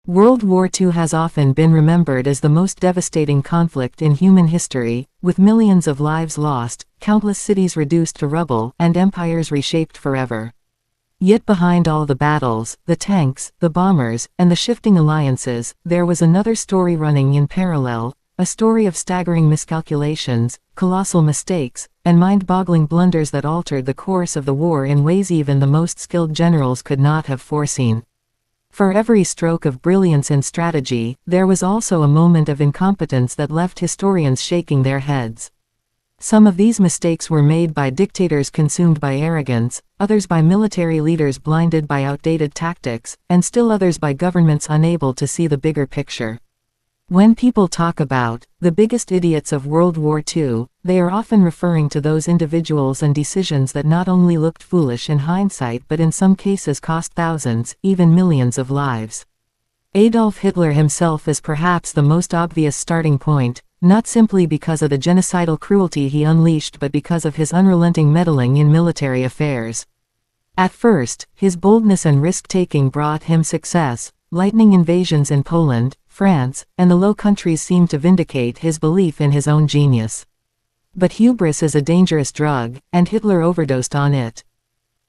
World War II has often been remembered as the most devastating conflict in human history, with millions of lives lost, countless cities reduced to rubble, and empires reshaped forever. Yet behind all the battles, the tanks, the bombers, and the shifting alliances, there was another story running in parallel, a story of staggering miscalculations, colossal mistakes, and mind-boggling blunders that altered the course of the war in ways even the most skilled generals could not have foreseen. For every stroke of brilliance and strategy, there was also a moment of incompetence that left historians shaking their heads. Some of these mistakes were made by dictators consumed by arrogance, others by military leaders blinded by outdated tactics, and still others by governments unable to see the bigger picture. When people talk about the biggest idiots of World War II, they are often referring to those individuals and decisions that not only looked foolish in hindsight but in some cases cost thousands, even millions of lives. Adolf Hitler himself is perhaps the most obvious starting point, not simply because of the genocidal cruelty he unleashed but because of his unrelenting meddling in military affairs. At first, his boldness and risk-taking brought him success. Lightning invasions in Poland, France, and the Low Countries seemed to vindicate his belief in his own genius. But hubris is a dangerous drug, and Hitler overdosed on it.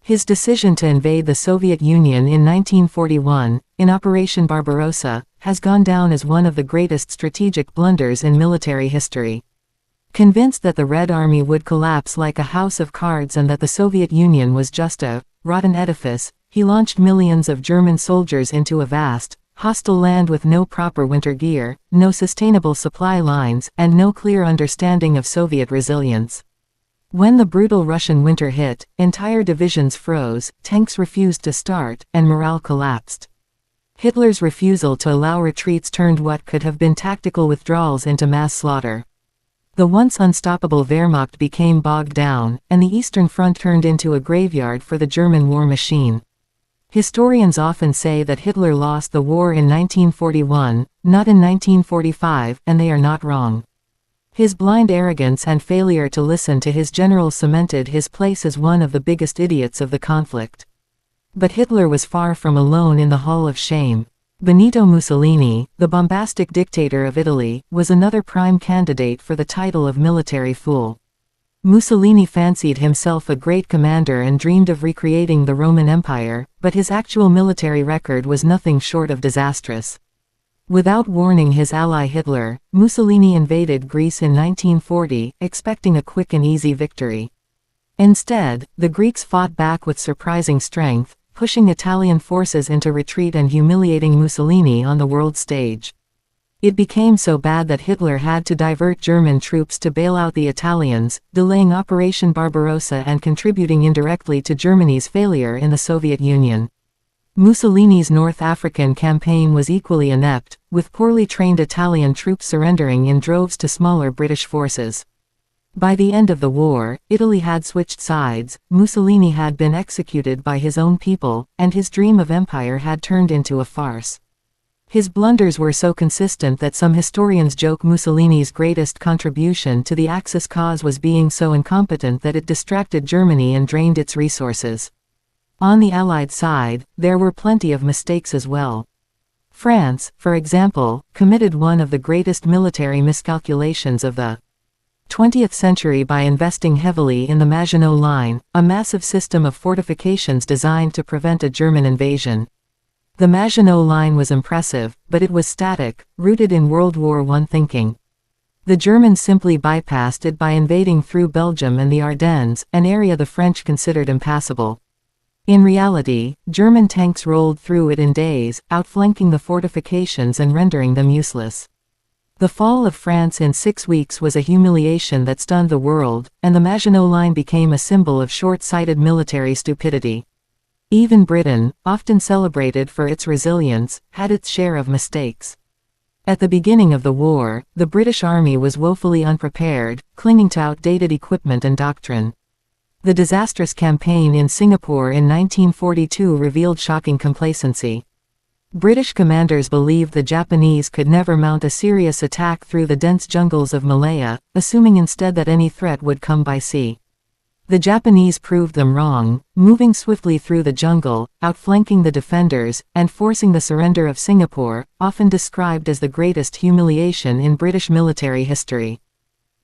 His decision to invade the Soviet Union in 1941, in Operation Barbarossa, has gone down as one of the greatest strategic blunders in military history. Convinced that the Red Army would collapse like a house of cards and that the Soviet Union was just a rotten edifice, he launched millions of German soldiers into a vast, hostile land with no proper winter gear, no sustainable supply lines, and no clear understanding of Soviet resilience. When the brutal Russian winter hit, entire divisions froze, tanks refused to start, and morale collapsed. Hitler's refusal to allow retreats turned what could have been tactical withdrawals into mass slaughter. The once unstoppable Wehrmacht became bogged down, and the Eastern Front turned into a graveyard for the German war machine. Historians often say that Hitler lost the war in 1941, not in 1945, and they are not wrong. His blind arrogance and failure to listen to his generals cemented his place as one of the biggest idiots of the conflict. But Hitler was far from alone in the hall of shame. Benito Mussolini, the bombastic dictator of Italy, was another prime candidate for the title of military fool. Mussolini fancied himself a great commander and dreamed of recreating the Roman Empire, but his actual military record was nothing short of disastrous. Without warning his ally Hitler, Mussolini invaded Greece in 1940, expecting a quick and easy victory. Instead, the Greeks fought back with surprising strength, pushing Italian forces into retreat and humiliating Mussolini on the world stage. It became so bad that Hitler had to divert German troops to bail out the Italians, delaying Operation Barbarossa and contributing indirectly to Germany's failure in the Soviet Union. Mussolini's North African campaign was equally inept, with poorly trained Italian troops surrendering in droves to smaller British forces. By the end of the war, Italy had switched sides, Mussolini had been executed by his own people, and his dream of empire had turned into a farce. His blunders were so consistent that some historians joke Mussolini's greatest contribution to the Axis cause was being so incompetent that it distracted Germany and drained its resources. On the Allied side, there were plenty of mistakes as well. France, for example, committed one of the greatest military miscalculations of the 20th century by investing heavily in the Maginot Line, a massive system of fortifications designed to prevent a German invasion. The Maginot Line was impressive, but it was static, rooted in World War I thinking. The Germans simply bypassed it by invading through Belgium and the Ardennes, an area the French considered impassable. In reality, German tanks rolled through it in days, outflanking the fortifications and rendering them useless. The fall of France in 6 weeks was a humiliation that stunned the world, and the Maginot Line became a symbol of short-sighted military stupidity. Even Britain, often celebrated for its resilience, had its share of mistakes. At the beginning of the war, the British Army was woefully unprepared, clinging to outdated equipment and doctrine. The disastrous campaign in Singapore in 1942 revealed shocking complacency. British commanders believed the Japanese could never mount a serious attack through the dense jungles of Malaya, assuming instead that any threat would come by sea. The Japanese proved them wrong, moving swiftly through the jungle, outflanking the defenders, and forcing the surrender of Singapore, often described as the greatest humiliation in British military history.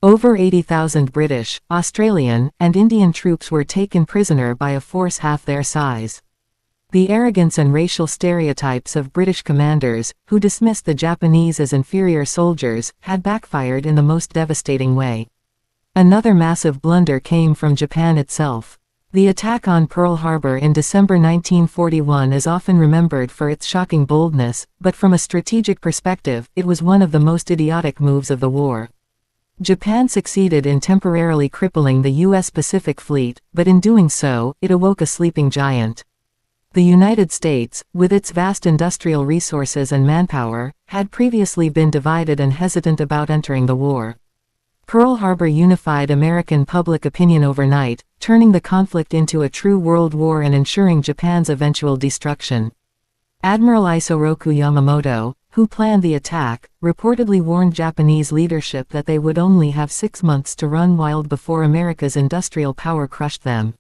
Over 80,000 British, Australian, and Indian troops were taken prisoner by a force half their size. The arrogance and racial stereotypes of British commanders, who dismissed the Japanese as inferior soldiers, had backfired in the most devastating way. Another massive blunder came from Japan itself. The attack on Pearl Harbor in December 1941 is often remembered for its shocking boldness, but from a strategic perspective, it was one of the most idiotic moves of the war. Japan succeeded in temporarily crippling the U.S. Pacific Fleet, but in doing so, it awoke a sleeping giant. The United States, with its vast industrial resources and manpower, had previously been divided and hesitant about entering the war. Pearl Harbor unified American public opinion overnight, turning the conflict into a true world war and ensuring Japan's eventual destruction. Admiral Isoroku Yamamoto, who planned the attack, reportedly warned Japanese leadership that they would only have 6 months to run wild before America's industrial power crushed them.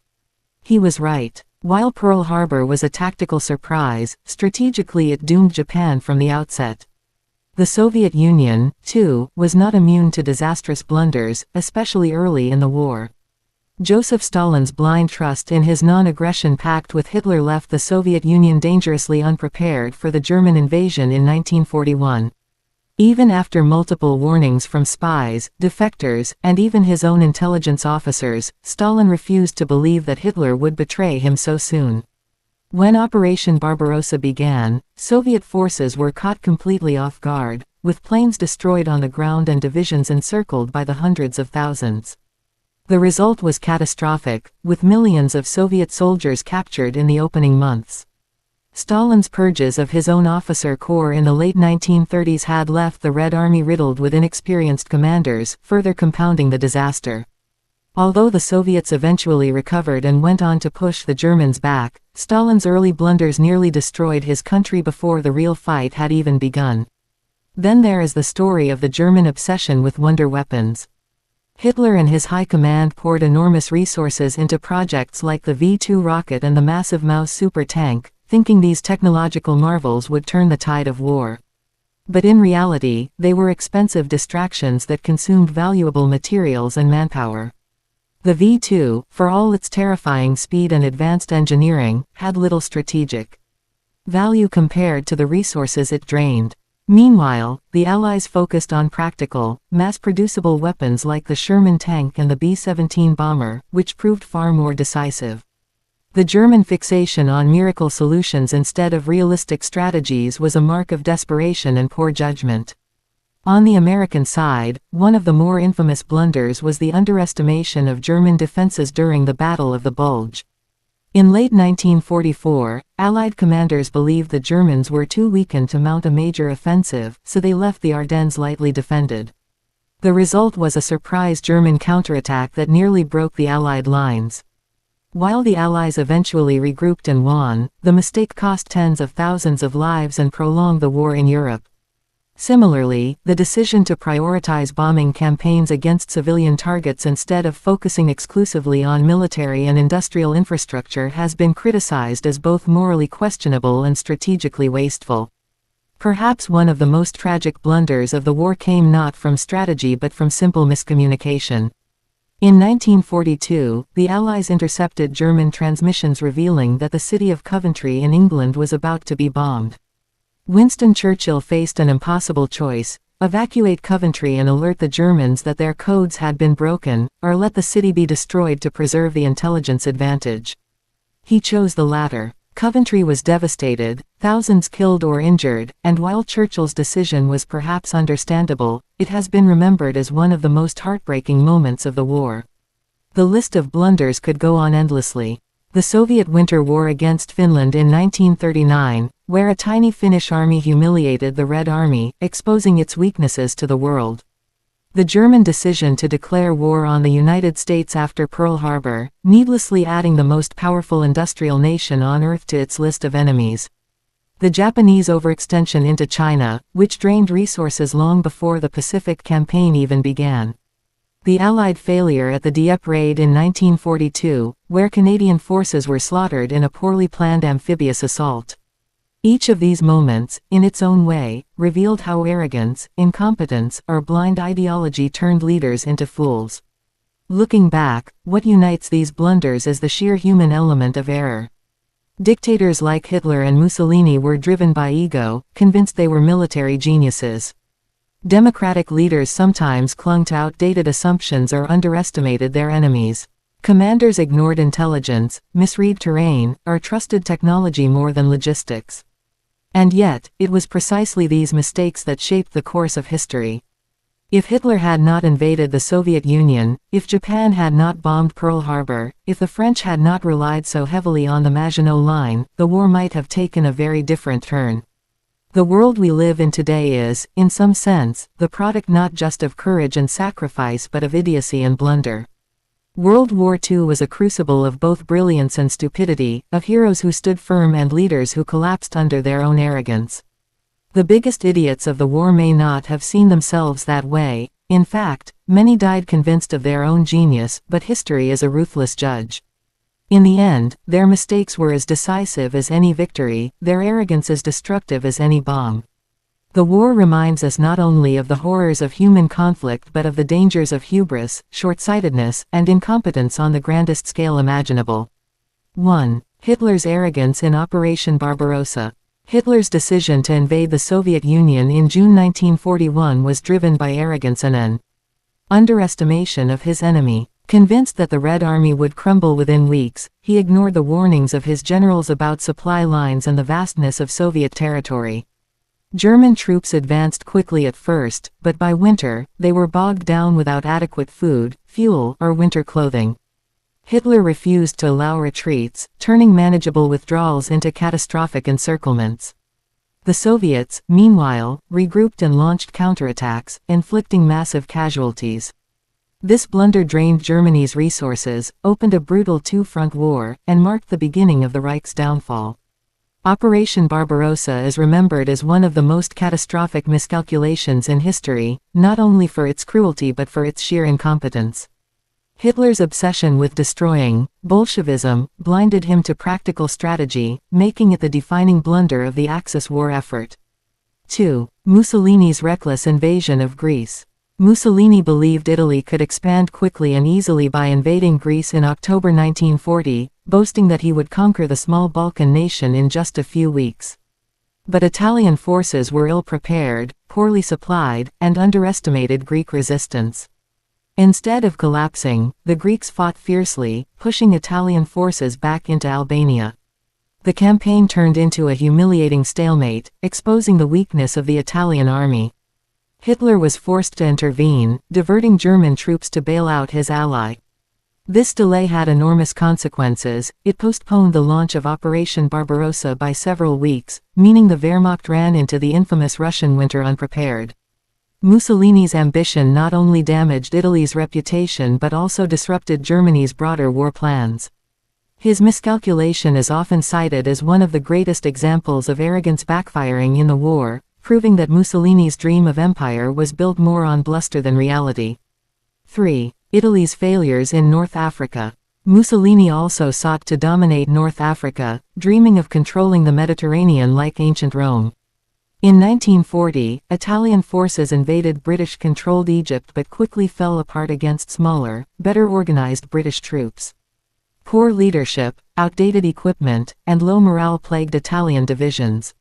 He was right. While Pearl Harbor was a tactical surprise, strategically it doomed Japan from the outset. The Soviet Union, too, was not immune to disastrous blunders, especially early in the war. Joseph Stalin's blind trust in his non-aggression pact with Hitler left the Soviet Union dangerously unprepared for the German invasion in 1941. Even after multiple warnings from spies, defectors, and even his own intelligence officers, Stalin refused to believe that Hitler would betray him so soon. When Operation Barbarossa began, Soviet forces were caught completely off guard, with planes destroyed on the ground and divisions encircled by the hundreds of thousands. The result was catastrophic, with millions of Soviet soldiers captured in the opening months. Stalin's purges of his own officer corps in the late 1930s had left the Red Army riddled with inexperienced commanders, further compounding the disaster. Although the Soviets eventually recovered and went on to push the Germans back, Stalin's early blunders nearly destroyed his country before the real fight had even begun. Then there is the story of the German obsession with wonder weapons. Hitler and his high command poured enormous resources into projects like the V-2 rocket and the massive Maus super tank, thinking these technological marvels would turn the tide of war. But in reality, they were expensive distractions that consumed valuable materials and manpower. The V-2, for all its terrifying speed and advanced engineering, had little strategic value compared to the resources it drained. Meanwhile, the Allies focused on practical, mass-producible weapons like the Sherman tank and the B-17 bomber, which proved far more decisive. The German fixation on miracle solutions instead of realistic strategies was a mark of desperation and poor judgment. On the American side, one of the more infamous blunders was the underestimation of German defenses during the Battle of the Bulge. In late 1944, Allied commanders believed the Germans were too weakened to mount a major offensive, so they left the Ardennes lightly defended. The result was a surprise German counterattack that nearly broke the Allied lines. While the Allies eventually regrouped and won, the mistake cost tens of thousands of lives and prolonged the war in Europe. Similarly, the decision to prioritize bombing campaigns against civilian targets instead of focusing exclusively on military and industrial infrastructure has been criticized as both morally questionable and strategically wasteful. Perhaps one of the most tragic blunders of the war came not from strategy but from simple miscommunication. In 1942, the Allies intercepted German transmissions revealing that the city of Coventry in England was about to be bombed. Winston Churchill faced an impossible choice: evacuate Coventry and alert the Germans that their codes had been broken, or let the city be destroyed to preserve the intelligence advantage. He chose the latter. Coventry was devastated, thousands killed or injured, and while Churchill's decision was perhaps understandable, it has been remembered as one of the most heartbreaking moments of the war. The list of blunders could go on endlessly. The Soviet Winter War against Finland in 1939, where a tiny Finnish army humiliated the Red Army, exposing its weaknesses to the world. The German decision to declare war on the United States after Pearl Harbor, needlessly adding the most powerful industrial nation on Earth to its list of enemies. The Japanese overextension into China, which drained resources long before the Pacific Campaign even began. The Allied failure at the Dieppe raid in 1942, where Canadian forces were slaughtered in a poorly planned amphibious assault. Each of these moments, in its own way, revealed how arrogance, incompetence, or blind ideology turned leaders into fools. Looking back, what unites these blunders is the sheer human element of error. Dictators like Hitler and Mussolini were driven by ego, convinced they were military geniuses. Democratic leaders sometimes clung to outdated assumptions or underestimated their enemies. Commanders ignored intelligence, misread terrain, or trusted technology more than logistics. And yet, it was precisely these mistakes that shaped the course of history. If Hitler had not invaded the Soviet Union, if Japan had not bombed Pearl Harbor, if the French had not relied so heavily on the Maginot Line, the war might have taken a very different turn. The world we live in today is, in some sense, the product not just of courage and sacrifice but of idiocy and blunder. World War II was a crucible of both brilliance and stupidity, of heroes who stood firm and leaders who collapsed under their own arrogance. The biggest idiots of the war may not have seen themselves that way. In fact, many died convinced of their own genius, but history is a ruthless judge. In the end, their mistakes were as decisive as any victory, their arrogance as destructive as any bomb. The war reminds us not only of the horrors of human conflict but of the dangers of hubris, short-sightedness, and incompetence on the grandest scale imaginable. 1. Hitler's arrogance in Operation Barbarossa. Hitler's decision to invade the Soviet Union in June 1941 was driven by arrogance and an underestimation of his enemy. Convinced that the Red Army would crumble within weeks, he ignored the warnings of his generals about supply lines and the vastness of Soviet territory. German troops advanced quickly at first, but by winter, they were bogged down without adequate food, fuel, or winter clothing. Hitler refused to allow retreats, turning manageable withdrawals into catastrophic encirclements. The Soviets, meanwhile, regrouped and launched counterattacks, inflicting massive casualties. This blunder drained Germany's resources, opened a brutal two-front war, and marked the beginning of the Reich's downfall. Operation Barbarossa is remembered as one of the most catastrophic miscalculations in history, not only for its cruelty but for its sheer incompetence. Hitler's obsession with destroying Bolshevism blinded him to practical strategy, making it the defining blunder of the Axis war effort. 2. Mussolini's reckless invasion of Greece. Mussolini believed Italy could expand quickly and easily by invading Greece in October 1940, boasting that he would conquer the small Balkan nation in just a few weeks. But Italian forces were ill-prepared, poorly supplied, and underestimated Greek resistance. Instead of collapsing, the Greeks fought fiercely, pushing Italian forces back into Albania. The campaign turned into a humiliating stalemate, exposing the weakness of the Italian army. Hitler was forced to intervene, diverting German troops to bail out his ally. This delay had enormous consequences. It postponed the launch of Operation Barbarossa by several weeks, meaning the Wehrmacht ran into the infamous Russian winter unprepared. Mussolini's ambition not only damaged Italy's reputation but also disrupted Germany's broader war plans. His miscalculation is often cited as one of the greatest examples of arrogance backfiring in the war, proving that Mussolini's dream of empire was built more on bluster than reality. 3. Italy's failures in North Africa. Mussolini also sought to dominate North Africa, dreaming of controlling the Mediterranean like ancient Rome. In 1940, Italian forces invaded British-controlled Egypt but quickly fell apart against smaller, better organized British troops. Poor leadership, outdated equipment, and low morale plagued Italian divisions.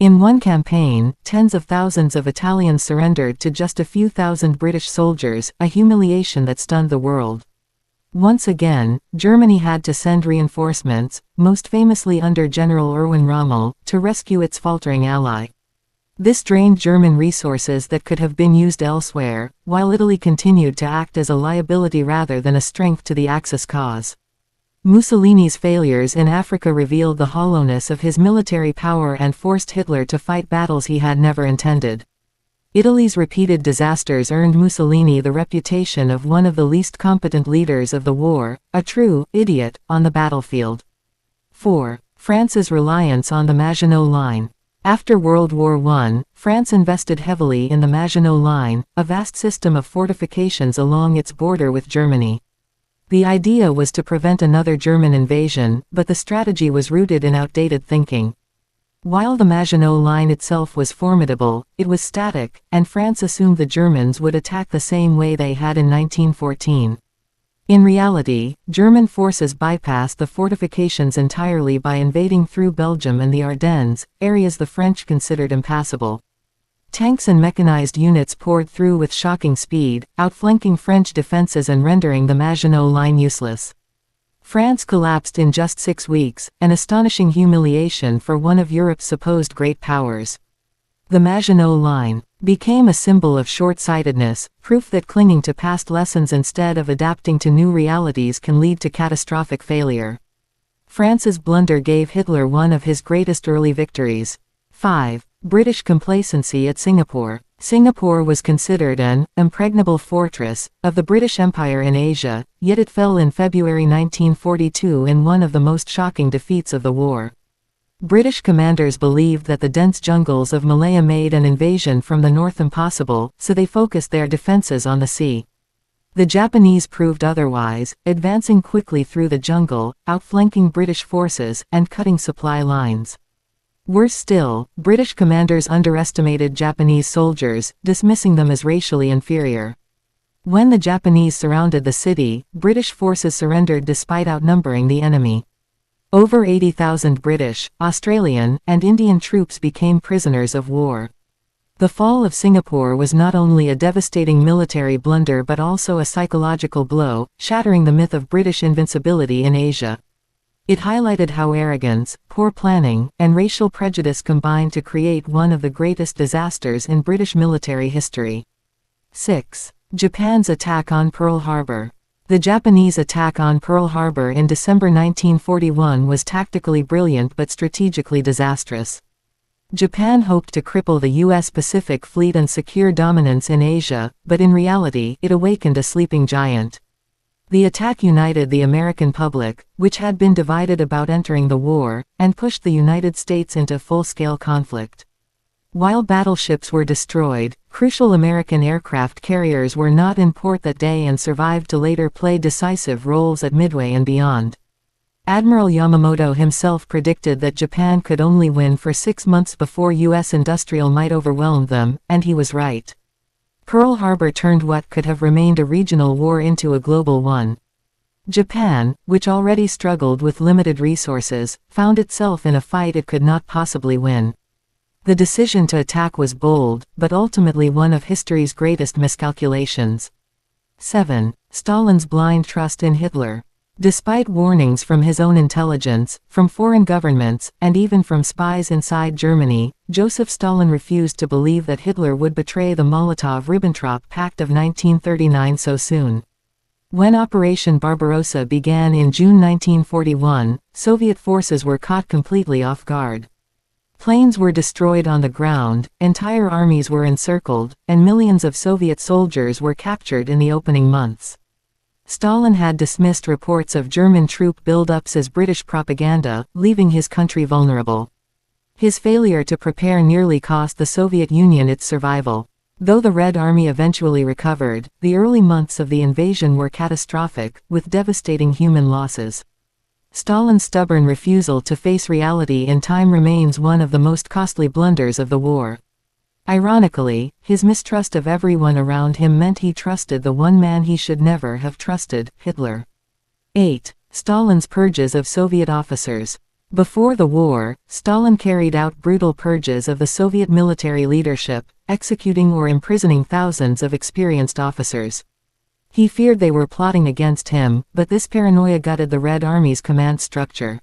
In one campaign, tens of thousands of Italians surrendered to just a few thousand British soldiers, a humiliation that stunned the world. Once again, Germany had to send reinforcements, most famously under General Erwin Rommel, to rescue its faltering ally. This drained German resources that could have been used elsewhere, while Italy continued to act as a liability rather than a strength to the Axis cause. Mussolini's failures in Africa revealed the hollowness of his military power and forced Hitler to fight battles he had never intended. Italy's repeated disasters earned Mussolini the reputation of one of the least competent leaders of the war, a true idiot on the battlefield. 4. France's reliance on the Maginot Line. After World War I, France invested heavily in the Maginot Line, a vast system of fortifications along its border with Germany. The idea was to prevent another German invasion, but the strategy was rooted in outdated thinking. While the Maginot Line itself was formidable, it was static, and France assumed the Germans would attack the same way they had in 1914. In reality, German forces bypassed the fortifications entirely by invading through Belgium and the Ardennes, areas the French considered impassable. Tanks and mechanized units poured through with shocking speed, outflanking French defenses and rendering the Maginot Line useless. France collapsed in just 6 weeks, an astonishing humiliation for one of Europe's supposed great powers. The Maginot Line became a symbol of short-sightedness, proof that clinging to past lessons instead of adapting to new realities can lead to catastrophic failure. France's blunder gave Hitler one of his greatest early victories. 5. British complacency at Singapore. Singapore was considered an impregnable fortress of the British Empire in Asia, yet it fell in February 1942 in one of the most shocking defeats of the war. British commanders believed that the dense jungles of Malaya made an invasion from the north impossible, so they focused their defenses on the sea. The Japanese proved otherwise, advancing quickly through the jungle, outflanking British forces, and cutting supply lines. Worse still, British commanders underestimated Japanese soldiers, dismissing them as racially inferior. When the Japanese surrounded the city, British forces surrendered despite outnumbering the enemy. Over 80,000 British, Australian, and Indian troops became prisoners of war. The fall of Singapore was not only a devastating military blunder but also a psychological blow, shattering the myth of British invincibility in Asia. It highlighted how arrogance, poor planning, and racial prejudice combined to create one of the greatest disasters in British military history. 6. Japan's attack on Pearl Harbor. The Japanese attack on Pearl Harbor in December 1941 was tactically brilliant but strategically disastrous. Japan hoped to cripple the U.S. Pacific Fleet and secure dominance in Asia, but in reality, it awakened a sleeping giant. The attack united the American public, which had been divided about entering the war, and pushed the United States into full-scale conflict. While battleships were destroyed, crucial American aircraft carriers were not in port that day and survived to later play decisive roles at Midway and beyond. Admiral Yamamoto himself predicted that Japan could only win for 6 months before U.S. industrial might overwhelm them, and he was right. Pearl Harbor turned what could have remained a regional war into a global one. Japan, which already struggled with limited resources, found itself in a fight it could not possibly win. The decision to attack was bold, but ultimately one of history's greatest miscalculations. 7. Stalin's blind trust in Hitler. Despite warnings from his own intelligence, from foreign governments, and even from spies inside Germany, Joseph Stalin refused to believe that Hitler would betray the Molotov-Ribbentrop Pact of 1939 so soon. When Operation Barbarossa began in June 1941, Soviet forces were caught completely off guard. Planes were destroyed on the ground, entire armies were encircled, and millions of Soviet soldiers were captured in the opening months. Stalin had dismissed reports of German troop buildups as British propaganda, leaving his country vulnerable. His failure to prepare nearly cost the Soviet Union its survival. Though the Red Army eventually recovered, the early months of the invasion were catastrophic, with devastating human losses. Stalin's stubborn refusal to face reality in time remains one of the most costly blunders of the war. Ironically, his mistrust of everyone around him meant he trusted the one man he should never have trusted, Hitler. 8. Stalin's purges of Soviet officers. Before the war, Stalin carried out brutal purges of the Soviet military leadership, executing or imprisoning thousands of experienced officers. He feared they were plotting against him, but this paranoia gutted the Red Army's command structure.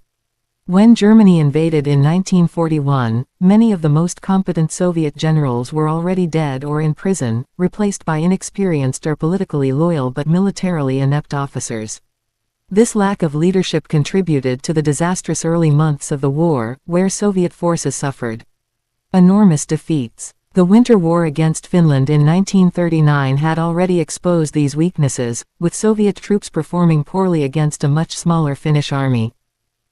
When Germany invaded in 1941, many of the most competent Soviet generals were already dead or in prison, replaced by inexperienced or politically loyal but militarily inept officers. This lack of leadership contributed to the disastrous early months of the war, where Soviet forces suffered enormous defeats. The Winter War against Finland in 1939 had already exposed these weaknesses, with Soviet troops performing poorly against a much smaller Finnish army.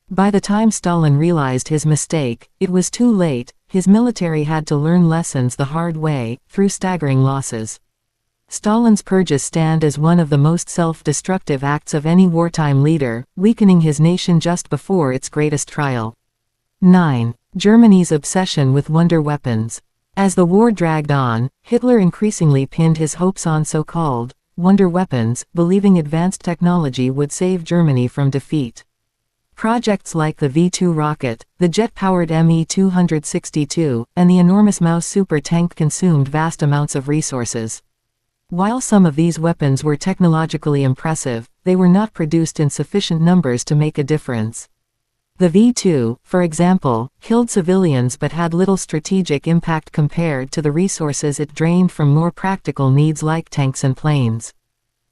By the time Stalin realized his mistake, it was too late. his military had to learn lessons the hard way, through staggering losses. Stalin's purges stand as one of the most self-destructive acts of any wartime leader, weakening his nation just before its greatest trial. 9. Germany's obsession with wonder weapons. As the war dragged on, Hitler increasingly pinned his hopes on so-called wonder weapons, believing advanced technology would save Germany from defeat. Projects like the V-2 rocket, the jet-powered Me-262, and the enormous Maus super tank consumed vast amounts of resources. While some of these weapons were technologically impressive, they were not produced in sufficient numbers to make a difference. The V-2, for example, killed civilians but had little strategic impact compared to the resources it drained from more practical needs like tanks and planes.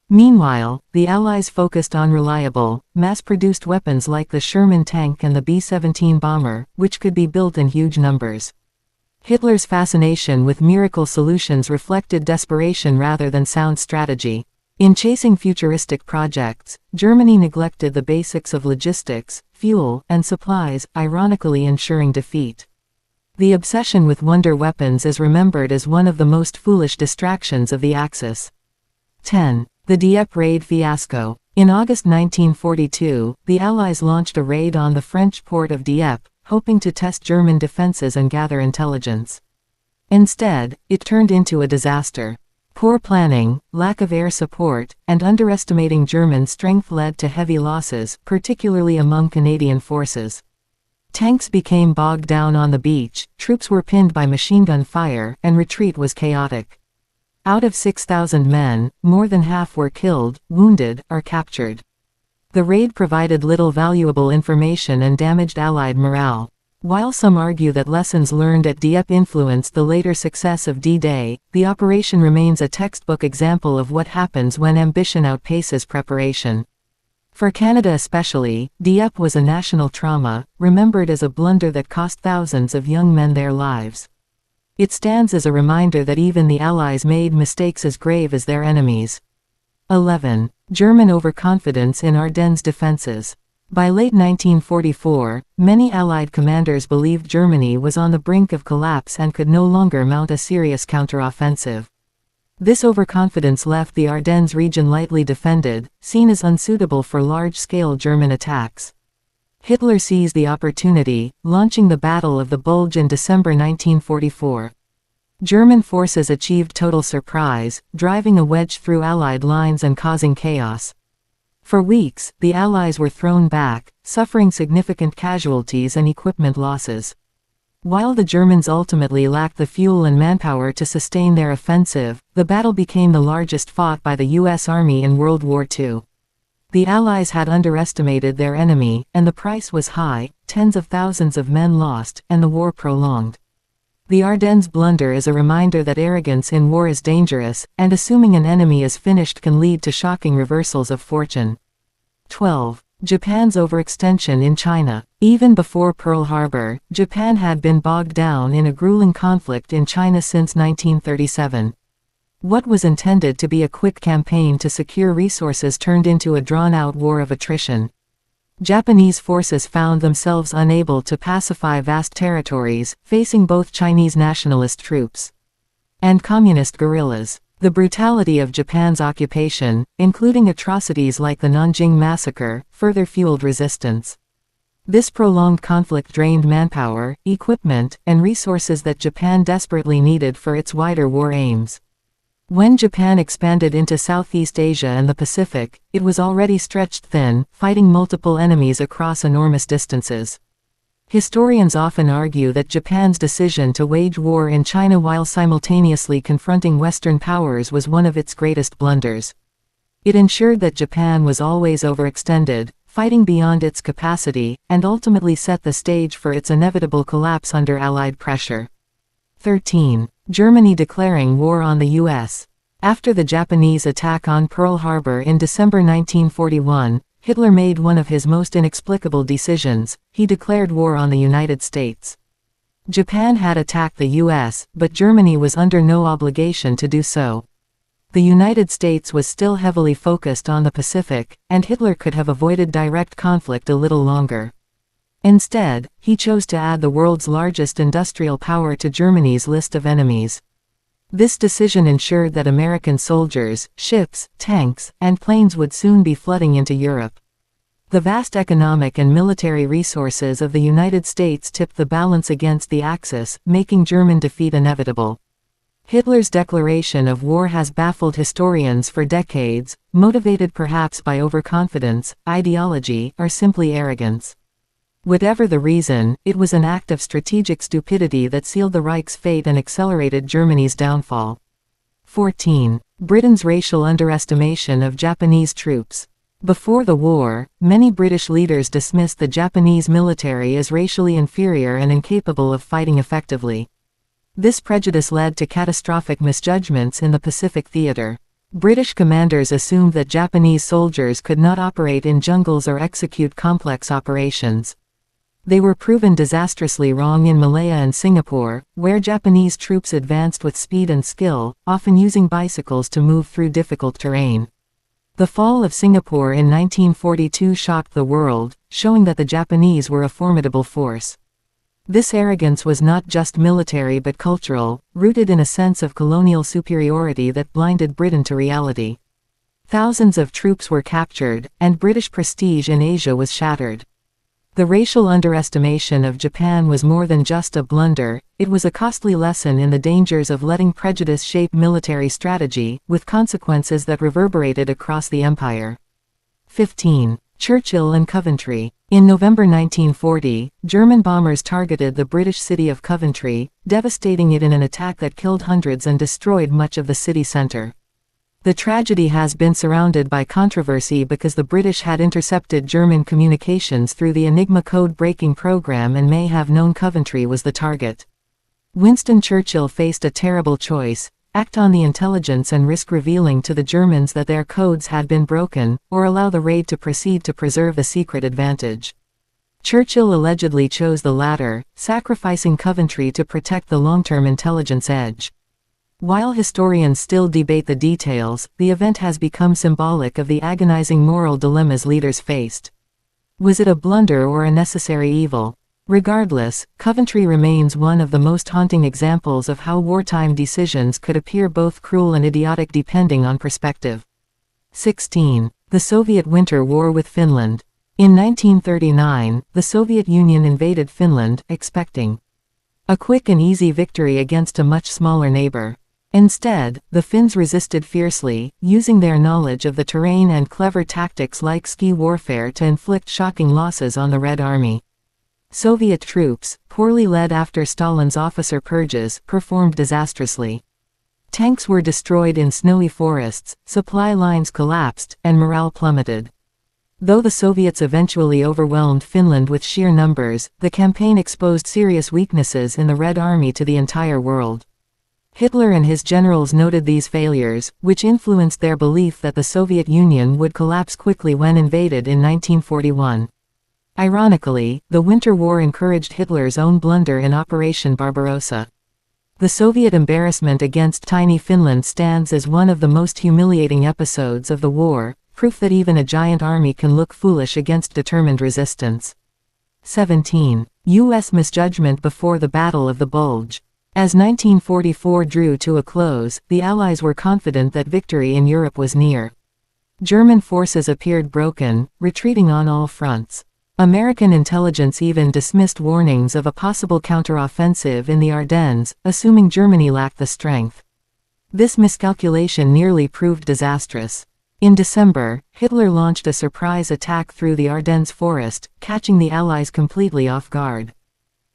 Meanwhile, the Allies focused on reliable, mass-produced weapons like the Sherman tank and the B-17 bomber, which could be built in huge numbers. Hitler's fascination with miracle solutions reflected desperation rather than sound strategy. In chasing futuristic projects, Germany neglected the basics of logistics, fuel, and supplies, ironically ensuring defeat. The obsession with wonder weapons is remembered as one of the most foolish distractions of the Axis. 10. The Dieppe raid fiasco. In August 1942, the Allies launched a raid on the French port of Dieppe, hoping to test German defenses and gather intelligence. Instead, it turned into a disaster. Poor planning, lack of air support, and underestimating German strength led to heavy losses, particularly among Canadian forces. Tanks became bogged down on the beach, troops were pinned by machine gun fire, and retreat was chaotic. Out of 6,000 men, more than half were killed, wounded, or captured. The raid provided little valuable information and damaged Allied morale. While some argue that lessons learned at Dieppe influenced the later success of D-Day, the operation remains a textbook example of what happens when ambition outpaces preparation. For Canada especially, Dieppe was a national trauma, remembered as a blunder that cost thousands of young men their lives. It stands as a reminder that even the Allies made mistakes as grave as their enemies. 11. German overconfidence in Ardennes defenses. By late 1944, many Allied commanders believed Germany was on the brink of collapse and could no longer mount a serious counteroffensive. This overconfidence left the Ardennes region lightly defended, seen as unsuitable for large-scale German attacks. Hitler seized the opportunity, launching the Battle of the Bulge in December 1944. German forces achieved total surprise, driving a wedge through Allied lines and causing chaos. For weeks, the Allies were thrown back, suffering significant casualties and equipment losses. While the Germans ultimately lacked the fuel and manpower to sustain their offensive, the battle became the largest fought by the U.S. Army in World War II. The Allies had underestimated their enemy, and the price was high, tens of thousands of men lost, and the war prolonged. The Ardennes blunder is a reminder that arrogance in war is dangerous, and assuming an enemy is finished can lead to shocking reversals of fortune. 12. Japan's overextension in China. Even before Pearl Harbor, Japan had been bogged down in a grueling conflict in China since 1937. What was intended to be a quick campaign to secure resources turned into a drawn-out war of attrition. Japanese forces found themselves unable to pacify vast territories, facing both Chinese nationalist troops and communist guerrillas. The brutality of Japan's occupation, including atrocities like the Nanjing massacre, further fueled resistance. This prolonged conflict drained manpower, equipment, and resources that Japan desperately needed for its wider war aims. When Japan expanded into Southeast Asia and the Pacific, it was already stretched thin, fighting multiple enemies across enormous distances. Historians often argue that Japan's decision to wage war in China while simultaneously confronting Western powers was one of its greatest blunders. It ensured that Japan was always overextended, fighting beyond its capacity, and ultimately set the stage for its inevitable collapse under Allied pressure. 13. Germany declaring war on the U.S. After the Japanese attack on Pearl Harbor in December 1941, Hitler made one of his most inexplicable decisions: he declared war on the United States. Japan had attacked the U.S., but Germany was under no obligation to do so. The United States was still heavily focused on the Pacific, and Hitler could have avoided direct conflict a little longer. Instead, he chose to add the world's largest industrial power to Germany's list of enemies. This decision ensured that American soldiers, ships, tanks, and planes would soon be flooding into Europe. The vast economic and military resources of the United States tipped the balance against the Axis, making German defeat inevitable. Hitler's declaration of war has baffled historians for decades, motivated perhaps by overconfidence, ideology, or simply arrogance. Whatever the reason, it was an act of strategic stupidity that sealed the Reich's fate and accelerated Germany's downfall. 14. Britain's racial underestimation of Japanese troops. Before the war, many British leaders dismissed the Japanese military as racially inferior and incapable of fighting effectively. This prejudice led to catastrophic misjudgments in the Pacific Theater. British commanders assumed that Japanese soldiers could not operate in jungles or execute complex operations. They were proven disastrously wrong in Malaya and Singapore, where Japanese troops advanced with speed and skill, often using bicycles to move through difficult terrain. The fall of Singapore in 1942 shocked the world, showing that the Japanese were a formidable force. This arrogance was not just military but cultural, rooted in a sense of colonial superiority that blinded Britain to reality. Thousands of troops were captured, and British prestige in Asia was shattered. The racial underestimation of Japan was more than just a blunder, it was a costly lesson in the dangers of letting prejudice shape military strategy, with consequences that reverberated across the empire. 15. Churchill and Coventry. In November 1940, German bombers targeted the British city of Coventry, devastating it in an attack that killed hundreds and destroyed much of the city centre. The tragedy has been surrounded by controversy because the British had intercepted German communications through the Enigma code-breaking program and may have known Coventry was the target. Winston Churchill faced a terrible choice: act on the intelligence and risk revealing to the Germans that their codes had been broken, or allow the raid to proceed to preserve the secret advantage. Churchill allegedly chose the latter, sacrificing Coventry to protect the long-term intelligence edge. While historians still debate the details, the event has become symbolic of the agonizing moral dilemmas leaders faced. Was it a blunder or a necessary evil? Regardless, Coventry remains one of the most haunting examples of how wartime decisions could appear both cruel and idiotic depending on perspective. 16. The Soviet Winter War with Finland. In 1939, the Soviet Union invaded Finland, expecting a quick and easy victory against a much smaller neighbor. Instead, the Finns resisted fiercely, using their knowledge of the terrain and clever tactics like ski warfare to inflict shocking losses on the Red Army. Soviet troops, poorly led after Stalin's officer purges, performed disastrously. Tanks were destroyed in snowy forests, supply lines collapsed, and morale plummeted. Though the Soviets eventually overwhelmed Finland with sheer numbers, the campaign exposed serious weaknesses in the Red Army to the entire world. Hitler and his generals noted these failures, which influenced their belief that the Soviet Union would collapse quickly when invaded in 1941. Ironically, the Winter War encouraged Hitler's own blunder in Operation Barbarossa. The Soviet embarrassment against tiny Finland stands as one of the most humiliating episodes of the war, proof that even a giant army can look foolish against determined resistance. 17. U.S. misjudgment before the Battle of the Bulge. As 1944 drew to a close, the Allies were confident that victory in Europe was near. German forces appeared broken, retreating on all fronts. American intelligence even dismissed warnings of a possible counteroffensive in the Ardennes, assuming Germany lacked the strength. This miscalculation nearly proved disastrous. In December, Hitler launched a surprise attack through the Ardennes forest, catching the Allies completely off guard.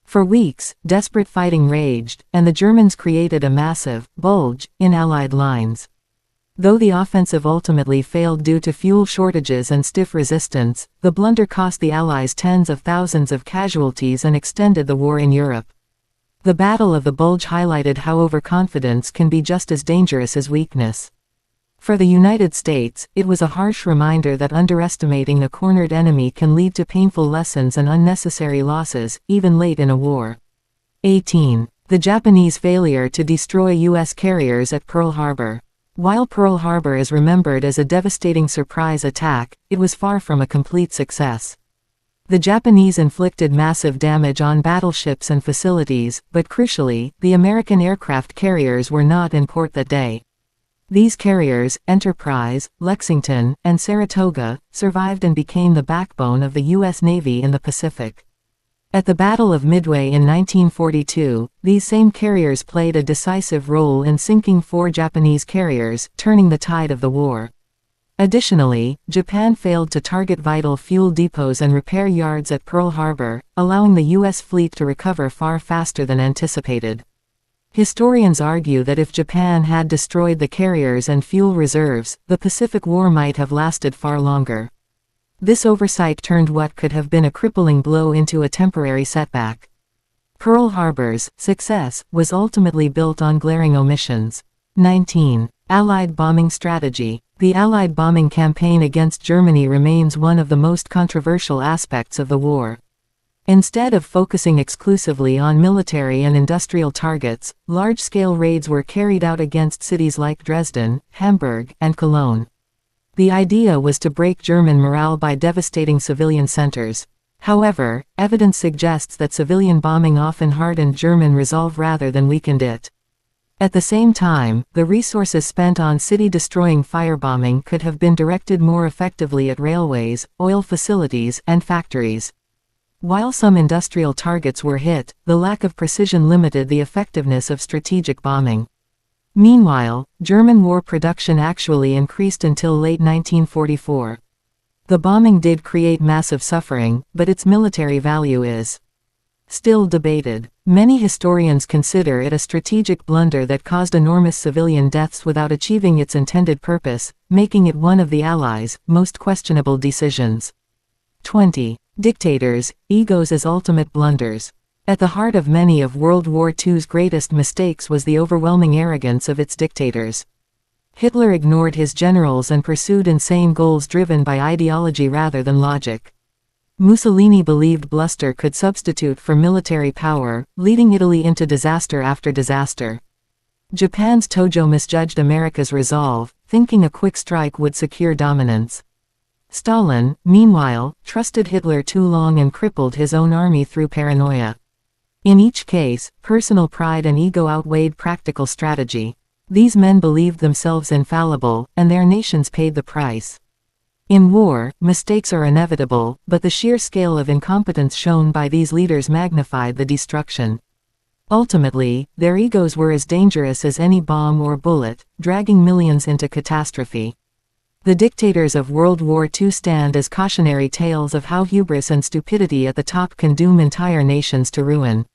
For weeks, desperate fighting raged, and the Germans created a massive bulge in Allied lines. Though the offensive ultimately failed due to fuel shortages and stiff resistance, the blunder cost the Allies tens of thousands of casualties and extended the war in Europe. The Battle of the Bulge highlighted how overconfidence can be just as dangerous as weakness. For the United States, it was a harsh reminder that underestimating a cornered enemy can lead to painful lessons and unnecessary losses, even late in a war. 18. The Japanese failure to destroy U.S. carriers at Pearl Harbor. While Pearl Harbor is remembered as a devastating surprise attack, it was far from a complete success. The Japanese inflicted massive damage on battleships and facilities, but crucially, the American aircraft carriers were not in port that day. These carriers, Enterprise, Lexington, and Saratoga, survived and became the backbone of the U.S. Navy in the Pacific. At the Battle of Midway in 1942, these same carriers played a decisive role in sinking 4 Japanese carriers, turning the tide of the war. Additionally, Japan failed to target vital fuel depots and repair yards at Pearl Harbor, allowing the U.S. fleet to recover far faster than anticipated. Historians argue that if Japan had destroyed the carriers and fuel reserves, the Pacific War might have lasted far longer. This oversight turned what could have been a crippling blow into a temporary setback. Pearl Harbor's success was ultimately built on glaring omissions. 19. Allied bombing strategy. The Allied bombing campaign against Germany remains one of the most controversial aspects of the war. Instead of focusing exclusively on military and industrial targets, large-scale raids were carried out against cities like Dresden, Hamburg, and Cologne. The idea was to break German morale by devastating civilian centers. However, evidence suggests that civilian bombing often hardened German resolve rather than weakened it. At the same time, the resources spent on city-destroying firebombing could have been directed more effectively at railways, oil facilities, and factories. While some industrial targets were hit, the lack of precision limited the effectiveness of strategic bombing. Meanwhile, German war production actually increased until late 1944. The bombing did create massive suffering, but its military value is still debated. Many historians consider it a strategic blunder that caused enormous civilian deaths without achieving its intended purpose, making it one of the Allies' most questionable decisions. 20. Dictators, egos as ultimate blunders. At the heart of many of World War II's greatest mistakes was the overwhelming arrogance of its dictators. Hitler ignored his generals and pursued insane goals driven by ideology rather than logic. Mussolini believed bluster could substitute for military power, leading Italy into disaster after disaster. Japan's Tojo misjudged America's resolve, thinking a quick strike would secure dominance. Stalin, meanwhile, trusted Hitler too long and crippled his own army through paranoia. In each case, personal pride and ego outweighed practical strategy. These men believed themselves infallible, and their nations paid the price. In war, mistakes are inevitable, but the sheer scale of incompetence shown by these leaders magnified the destruction. Ultimately, their egos were as dangerous as any bomb or bullet, dragging millions into catastrophe. The dictators of World War II stand as cautionary tales of how hubris and stupidity at the top can doom entire nations to ruin.